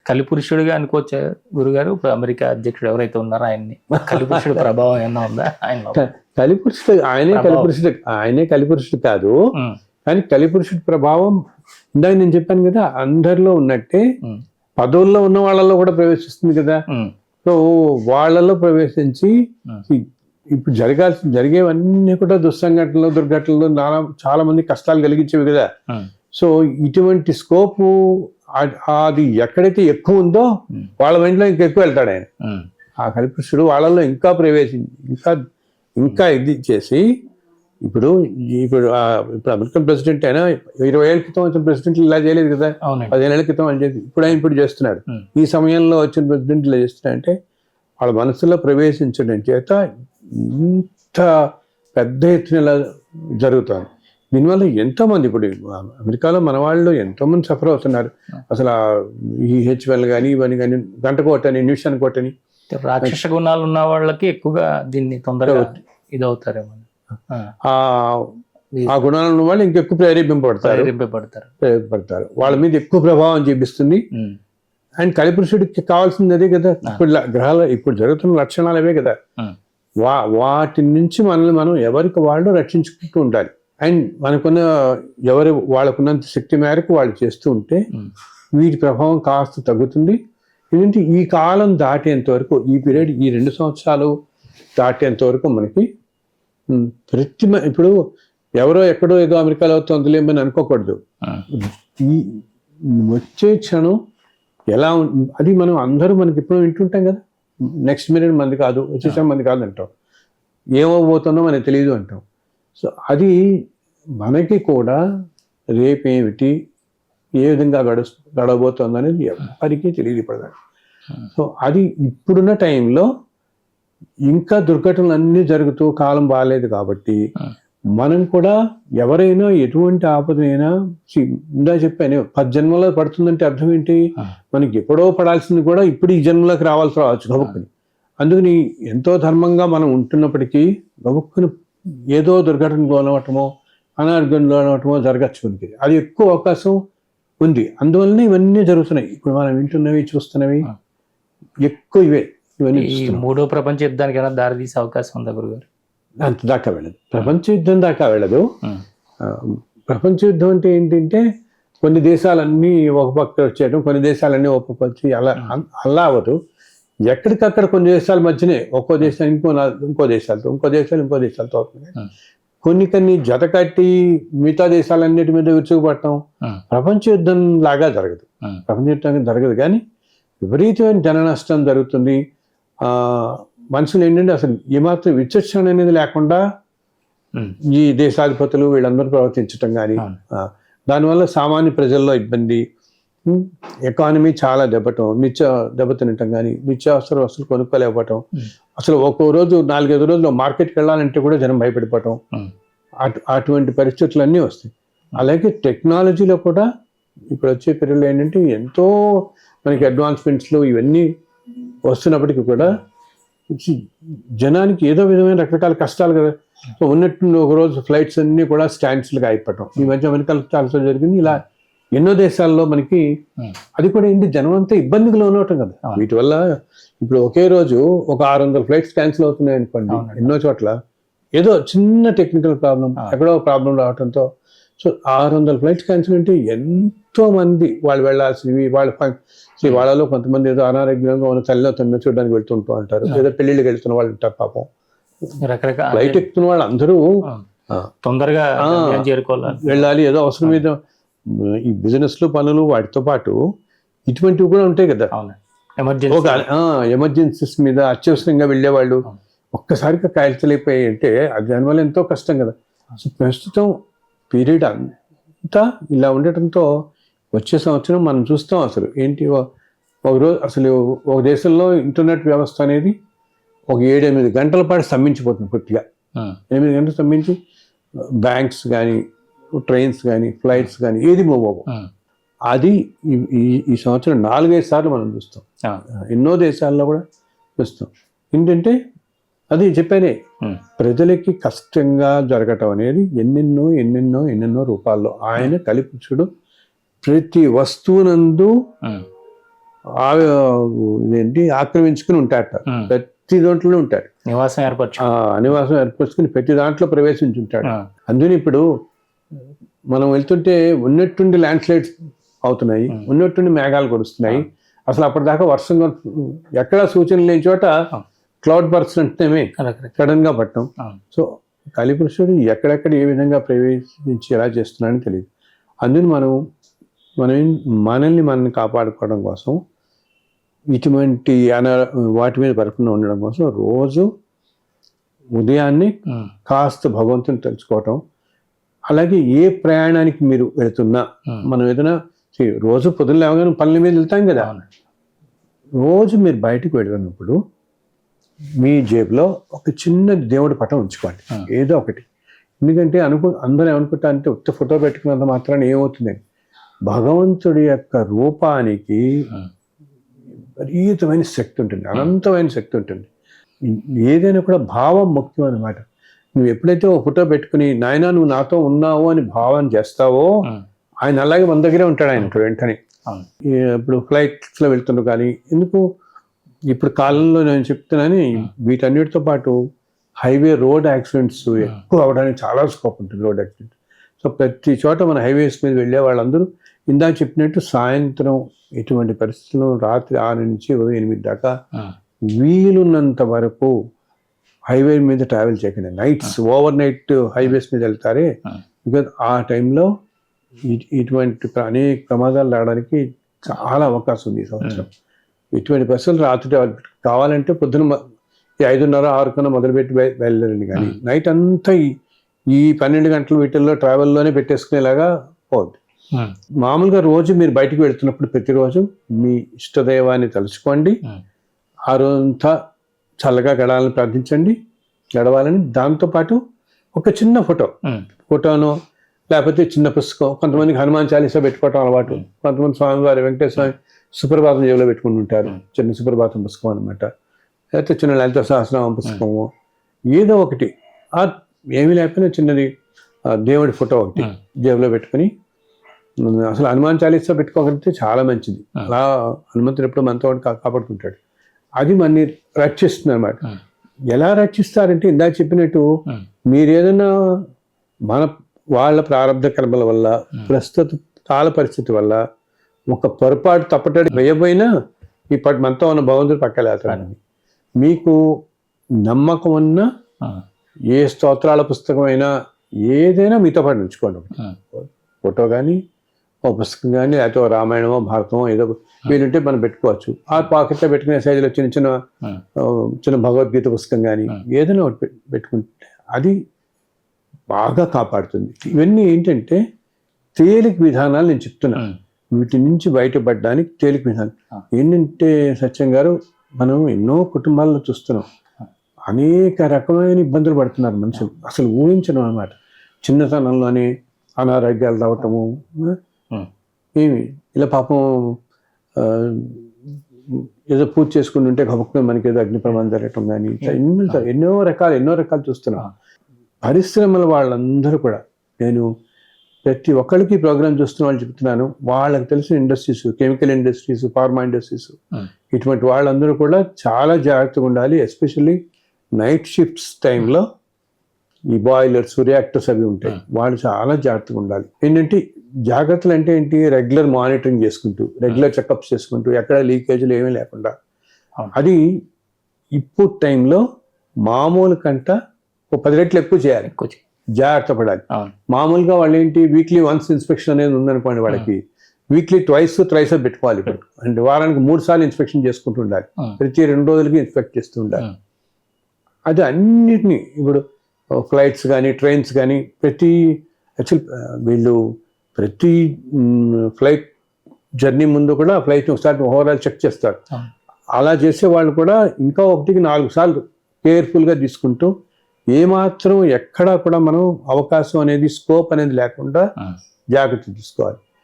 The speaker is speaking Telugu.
కలిపురుషుడిగా అనుకోవచ్చు గురుగారు. ఇప్పుడు అమెరికా అధ్యక్షుడు ఎవరైతే ఉన్నారో ఆయన్ని కలిపురుషుడి ప్రభావం ఏమన్నా ఉందా ఆయన? కలిపురుషుడు ఆయనే కలిపురుషుడు కాదు, కానీ కలిపురుషుడి ప్రభావం ఇందాక నేను చెప్పాను కదా, అందరిలో ఉన్నట్టే పదవుల్లో ఉన్న వాళ్ళలో కూడా ప్రవేశిస్తుంది కదా. సో వాళ్ళలో ప్రవేశించి ఇప్పుడు జరిగేవన్నీ కూడా దుస్సంఘటనలు, దుర్ఘటనలు, చాలా మంది కష్టాలు కలిగించేవి కదా. సో ఇటువంటి స్కోపు అది ఎక్కడైతే ఎక్కువ ఉందో వాళ్ళ మైండ్లో ఇంకా ఎక్కువ వెళ్తాడు ఆయన. ఆ కలిపురుషుడు వాళ్ళలో ఇంకా ప్రవేశించి ఇంకా ఇది చేసి ఇప్పుడు అమెరికన్ ప్రెసిడెంట్ అయినా 20 ఏళ్ళ క్రితం వచ్చిన ప్రెసిడెంట్లు ఇలా చేయలేదు కదా, 15 ఏళ్ల క్రితం అని చెప్పి ఇప్పుడు చేస్తున్నాడు. ఈ సమయంలో వచ్చిన ప్రెసిడెంట్ ఇలా చేస్తున్నాడంటే వాళ్ళ మనసులో ప్రవేశించడం చేత ఇంత పెద్ద ఎత్తున ఇలా జరుగుతుంది. దీనివల్ల ఎంతోమంది ఇప్పుడు అమెరికాలో మన వాళ్ళు ఎంతోమంది సఫర్ అవుతున్నారు. అసలు ఈ H1 కానీ ఇవన్నీ కానీ గంట కొట్టని నిమిషాన్ని కొట్టని రాక్షస గుణాలు ఉన్న వాళ్ళకి ఎక్కువగా దీన్ని తొందరగా ఇదవుతారేమో. ఆ గుణాలు ఉన్న వాళ్ళు ఇంకెక్కువ ప్రేరేపింపబడతారు, వాళ్ళ మీద ఎక్కువ ప్రభావం చూపిస్తుంది. అండ్ కలిపురుషుడికి కావాల్సింది అదే కదా. ఇప్పుడు గ్రహాలు ఇప్పుడు జరుగుతున్న లక్షణాలు అవే కదా. వాటి నుంచి మనల్ని మనం ఎవరికి వాళ్ళు రక్షించుకుంటూ ఉండాలి. అండ్ వాళ్ళకున్నంత శక్తి మేరకు వాళ్ళు చేస్తూ ఉంటే వీటి ప్రభావం కాస్త తగ్గుతుంది. ఎందుకంటే ఈ కాలం దాటేంత వరకు, ఈ పీరియడ్ ఈ 2 సంవత్సరాలు దాటేంత వరకు మనకి ఇప్పుడు ఎవరో ఎక్కడో ఏదో అమెరికాలో తొందరలేమని అనుకోకూడదు. ఈ వచ్చే క్షణం ఎలా అది మనం అందరూ మనకి ఇప్పుడు వింటుంటాం కదా, నెక్స్ట్ మినిట్ మంది కాదు, వచ్చే క్షణం మంది కాదు అంటాం, ఏమవబోతుందో మనకి తెలియదు అంటాం. సో అది మనకి కూడా రేపేమిటి, ఏ విధంగా గడవబోతుంది అనేది ఎవరికి తెలియదు ఇప్పుడు. సో అది ఇప్పుడున్న టైంలో ఇంకా దుర్ఘటనలు అన్నీ జరుగుతూ కాలం బాగాలేదు కాబట్టి మనం కూడా ఎవరైనా ఎటువంటి ఆపదైనా ఇందా చెప్పాను 10 జన్మలో పడుతుందంటే అర్థం ఏంటి, మనకి ఎప్పుడో పడాల్సింది కూడా ఇప్పుడు ఈ జన్మలోకి రావచ్చు గబుక్కుని. అందుకని ఎంతో ధర్మంగా మనం ఉంటున్నప్పటికీ గబుక్కుని ఏదో దుర్ఘటనలో అనవటమో అనారోగ్యంలో అనవటమో జరగచ్చు మనకి. అది ఎక్కువ అవకాశం ఉంది. అందువల్లనే ఇవన్నీ జరుగుతున్నాయి. ఇప్పుడు మనం వింటున్నవి చూస్తున్నవి ఎక్కువ ఇవే. ఇవన్నీ మూడో ప్రపంచ యుద్ధానికైనా దారి తీసే అవకాశం ఉందా గురుగారు? అంత దాకా వెళ్ళదు, ప్రపంచ యుద్ధం దాకా వెళ్ళదు. ప్రపంచ యుద్ధం అంటే ఏంటంటే కొన్ని దేశాలన్నీ ఒక పక్క వచ్చేయడం, కొన్ని దేశాలన్నీ ఒక పక్క వచ్చి అలా అవ్వదు. ఎక్కడికక్కడ కొన్ని దేశాల మధ్యనే ఒక్కో దేశానికి ఇంకో దేశాలతో అవుతుంది. కొన్ని జత కట్టి మిగతా దేశాలన్నిటి మీద విరుచుకుపడటం ప్రపంచ యుద్ధం లాగా జరగదు. ప్రపంచ యుద్ధం జరగదు, కానీ విపరీతమైన జన నష్టం జరుగుతుంది. మనుషులు ఏంటంటే అసలు ఏమాత్రం విచక్షణ అనేది లేకుండా ఈ దేశాధిపతులు వీళ్ళందరూ ప్రవర్తించటం కానీ, దానివల్ల సామాన్య ప్రజల్లో ఇబ్బంది, ఎకానమీ చాలా దెబ్బతినటం కానీ, నిత్యావసర వస్తువులు కొనుక్కోలేకపోవటం, అసలు ఒక్కో రోజు 4-5 రోజులు మార్కెట్కి వెళ్ళాలంటే కూడా జనం భయపడిపోవటం, అటువంటి పరిస్థితులు అన్నీ వస్తాయి. అలాగే టెక్నాలజీలో కూడా ఇప్పుడు వచ్చే పీరియడ్లో ఏంటంటే ఎంతో మనకి అడ్వాన్స్మెంట్స్లో ఇవన్నీ వస్తున్నప్పటికీ కూడా జనానికి ఏదో విధమైన రకరకాల కష్టాలు కదా. సో ఉన్నట్టు ఒకరోజు ఫ్లైట్స్ అన్నీ కూడా స్టాండ్స్లుగా అయిపోవటం ఈ మధ్య అమెరికాలో చాలా జరిగింది. ఇలా ఎన్నో దేశాల్లో మనకి అది కూడా ఏంటి జనం అంతా ఇబ్బందిలో ఉండటం కదా. వీటి వల్ల ఇప్పుడు ఒకే రోజు ఒక 600 ఫ్లైట్స్ క్యాన్సిల్ అవుతున్నాయి అనుకోండి. ఎన్నో చోట్ల ఏదో చిన్న టెక్నికల్ ప్రాబ్లం, ఎక్కడో ప్రాబ్లం రావడంతో సో 600 ఫ్లైట్స్ క్యాన్సిల్ అంటే ఎంతో మంది వాళ్ళు వెళ్ళాల్సినవి, వాళ్ళలో కొంతమంది ఏదో అనారోగ్యంగా ఉన్న తల్లిలో తన చూడడానికి వెళ్తుంటూ ఉంటారు, ఏదో పెళ్లిళ్ళకి వెళ్తున్న వాళ్ళు ఉంటారు. పాపం రకరకాల ఫ్లైట్ ఎక్కుతున్న వాళ్ళు అందరూ తొందరగా వెళ్ళాలి, ఏదో అవసరం మీద ఈ బిజినెస్లు పనులు వాటితో పాటు ఇటువంటివి కూడా ఉంటాయి కదా. ఎమర్జెన్సీస్ మీద అత్యవసరంగా వెళ్ళేవాళ్ళు ఒక్కసారిగా కాల్చలేకపోయాయి అంటే అది దానివల్ల ఎంతో కష్టం కదా. సో ప్రస్తుతం పీరియడ్ అంతా ఇలా ఉండటంతో వచ్చే సంవత్సరం మనం చూస్తాం అసలు ఏంటి, ఒకరోజు అసలు ఒక దేశంలో ఇంటర్నెట్ వ్యవస్థ అనేది ఒక 7-8 గంటల పాటు స్తంభించిపోతుంది పూర్తిగా. 8 గంటలు స్తంభించి బ్యాంక్స్ కానీ, ట్రైన్స్ కానీ, ఫ్లైట్స్ కానీ ఏది మూవ్ అవ్వవు. అది ఈ సంవత్సరం 4-5 సార్లు మనం చూస్తాం. ఎన్నో దేశాల్లో కూడా చూస్తాం. ఏంటంటే అది చెప్పానే, ప్రజలకి కష్టంగా జరగటం అనేది ఎన్నెన్నో రూపాల్లో. ఆయన కలిపురుషుడు ప్రతి వస్తువునందు ఇదేంటి ఆక్రమించుకుని ఉంటారట. ప్రతి దాంట్లోనే ఉంటాడు, నివాసం ఏర్పరచు. నివాసం ఏర్పరచుకుని ప్రతి దాంట్లో ప్రవేశించి ఉంటాడు. అందుకని ఇప్పుడు మనం వెళ్తుంటే ఉన్నట్టుండి ల్యాండ్ స్లైడ్స్ అవుతున్నాయి, ఉన్నట్టుండి మేఘాలు కురుస్తున్నాయి. అసలు అప్పటిదాకా వర్షం ఎక్కడా సూచన లేని చోట క్లౌడ్ బర్స్ట్ అంటేనే సడన్ గా పట్టడం. సో కలిపురుషుడు ఎక్కడెక్కడ ఏ విధంగా ప్రవేశించి ఎలా చేస్తున్నాడని తెలియదు. అందుకని మనల్ని కాపాడుకోవడం కోసం ఇటువంటి వాటి మీద పరకుండా ఉండడం కోసం రోజు ఉదయాన్నే కాస్త భగవంతుని తెలుసుకోవటం. అలాగే ఏ ప్రయాణానికి మీరు వెళుతున్నా, మనం ఏదైనా రోజు పొద్దున లేవగానే పనుల మీద వెళ్తాం కదా, రోజు మీరు బయటకు వెళ్ళినప్పుడు మీ జేబులో ఒక చిన్న దేవుడి పటం ఉంచుకోండి, ఏదో ఒకటి. ఎందుకంటే అందరూ ఏమనుకుంటారంటే ఉత్త ఫోటో పెట్టుకున్నంత మాత్రాన్ని ఏమవుతుందని, భగవంతుడి యొక్క రూపానికి విపరీతమైన శక్తి ఉంటుంది, అనంతమైన శక్తి ఉంటుంది. ఏదైనా కూడా భావం ముఖ్యం అన్నమాట. నువ్వు ఎప్పుడైతే ఓ ఫోటో పెట్టుకుని నాయనా నువ్వు నాతో ఉన్నావు అని భావన చేస్తావో, ఆయన అలాగే మన దగ్గరే ఉంటాడు. ఆయన వెంటనే ఇప్పుడు ఫ్లైట్స్లో వెళ్తుండ్రు. కానీ ఎందుకు ఇప్పుడు కాలంలో నేను చెప్తున్నాను, వీటన్నిటితో పాటు హైవే రోడ్ యాక్సిడెంట్స్ ఎక్కువ అవడానికి చాలా స్కోప్ ఉంటుంది. Road accidents. సో ప్రతి చోట మన హైవేస్ మీద వెళ్ళే వాళ్ళందరూ ఇందాక చెప్పినట్టు సాయంత్రం ఎటువంటి పరిస్థితుల్లో రాత్రి 6 నుంచి ఉదయం 8 దాకా వీలున్నంత వరకు హైవే మీద ట్రావెల్ చేయకండి. నైట్స్ ఓవర్ నైట్ హైవేస్ మీద వెళ్తారే, బికాజ్ ఆ టైంలో ఇటువంటి అనేక ప్రమాదాలు రావడానికి చాలా అవకాశం ఉంది ఈ సంవత్సరం. ఇటువంటి పరిస్థితులు రాత్రి కావాలంటే పొద్దున 5:30, 6 కన్నా మొదలుపెట్టి వెళ్ళండి. కానీ నైట్ అంతా ఈ 12 గంటల వీటిల్లో ట్రావెల్లోనే పెట్టేసుకునేలాగా పోద్ది. మామూలుగా రోజు మీరు బయటకు వెళ్తున్నప్పుడు ప్రతిరోజు మీ ఇష్టదైవాన్ని తలుచుకోండి, ఆ రోజంతా చల్లగా గడవాలని. దాంతోపాటు ఒక చిన్న ఫోటోనో లేకపోతే చిన్న పుస్తకం, కొంతమందికి హనుమాన్ చాలీసా పెట్టుకోవటం అలవాటు, కొంతమంది స్వామివారి వెంకటేశ్వర సుప్రభాతం జేబులో పెట్టుకుని ఉంటారు, చిన్న సుప్రభాతం పుస్తకం అనమాట. లేకపోతే చిన్న లలిత సహస్రనామం పుస్తకము, ఏదో ఒకటి. ఏమీ లేకపోయినా చిన్నది దేవుడి ఫోటో ఒకటి జేబులో పెట్టుకుని, అసలు హనుమాన్ చాలీసా పెట్టుకోగలిగితే చాలా మంచిది. అలా హనుమంతుడు ఎప్పుడు మనతో కాపాడుతుంటాడు. అది మనని రక్షిస్తుంది అనమాట. ఎలా రక్షిస్తారంటే ఇందాక చెప్పినట్టు మీరు ఏదైనా వాళ్ళ ప్రారంభ కర్మల వల్ల, ప్రస్తుత కాల పరిస్థితి వల్ల ఒక పొరపాటు తప్పటడి వేయబోయినా ఇప్పటి మనతో ఉన్న భగవంతుడు పక్కలేస్తాడు. మీకు నమ్మకం ఉన్న ఏ స్తోత్రాల పుస్తకం అయినా ఏదైనా మీతో పాటు ఉంచుకోండి. ఫోటో కానీ, ఓ పుస్తకం కానీ, లేకపోతే రామాయణమో భారతమో ఏదో వీలుంటే మనం పెట్టుకోవచ్చు. ఆ పాకెట్లో పెట్టుకునే సైజులో చిన్న భగవద్గీత పుస్తకం కానీ ఏదైనా ఒకటి పెట్టుకుంటే అది బాగా కాపాడుతుంది. ఇవన్నీ ఏంటంటే తేలిక విధానాలు నేను చెప్తున్నాను. వీటి నుంచి బయటపడడానికి తేలిక విధానం ఏంటంటే, సత్యం గారు, మనం ఎన్నో కుటుంబాల్లో చూస్తున్నాం, అనేక రకమైన ఇబ్బందులు పడుతున్నారు మనుషులు. అసలు ఊహించడం అన్నమాట. చిన్నతనంలోనే అనారోగ్యాలు రావటము, ఇలా పాపం ఏదో పూజ చేసుకుని ఉంటే గబుక్కున మనకి ఏదో అగ్ని ప్రమాదం జరగటం కానీ, ఎన్నో రకాలు చూస్తున్నాం. పరిశ్రమల వాళ్ళందరూ కూడా, నేను ప్రతి ఒక్కరికి ప్రోగ్రామ్ చూస్తున్న వాళ్ళు చెప్తున్నాను, వాళ్ళకి తెలిసిన industries, chemical industries, pharma industries, ఇటువంటి వాళ్ళందరూ కూడా చాలా జాగ్రత్తగా ఉండాలి. ఎస్పెషల్లీ నైట్ షిఫ్ట్స్ టైంలో ఈ బాయిలర్స్, రియాక్టర్స్ అవి ఉంటాయి, వాళ్ళు చాలా జాగ్రత్తగా ఉండాలి. ఏంటంటే జాగ్రత్తలు అంటే ఏంటి, రెగ్యులర్ మానిటరింగ్ చేసుకుంటూ, రెగ్యులర్ చెకప్స్ చేసుకుంటూ, ఎక్కడ లీకేజీలు ఏమీ లేకుండా. అది ఇప్పుడు టైంలో మామూలు కంట 10 రెట్లు ఎక్కువ చేయాలి, జాగ్రత్త పడాలి. మామూలుగా వాళ్ళు ఏంటి, వీక్లీ వన్స్ ఇన్స్పెక్షన్ అనేది ఉందనుకోండి, వాళ్ళకి వీక్లీ ట్వైస్ పెట్టుకోవాలి. ఇప్పుడు అంటే వారానికి 3 సార్లు ఇన్స్పెక్షన్ చేసుకుంటూ ఉండాలి, ప్రతి 2 రోజులకి ఇన్స్పెక్ట్ చేస్తూ ఉండాలి. అది అన్నిటినీ ఇప్పుడు ఫ్లైట్స్ కానీ, ట్రైన్స్ కానీ, వీళ్ళు ప్రతి ఫ్లైట్ జర్నీ ముందు కూడా ఫ్లైట్ని ఒకసారి ఓవరాల్ చెక్ చేస్తారు. అలా చేసే వాళ్ళు కూడా ఇంకా 1కి 4 సార్లు కేర్ఫుల్గా తీసుకుంటూ, ఏమాత్రం ఎక్కడా కూడా మనం అవకాశం అనేది, స్కోప్ అనేది లేకుండా జాగ్రత్త తీసుకోవాలి.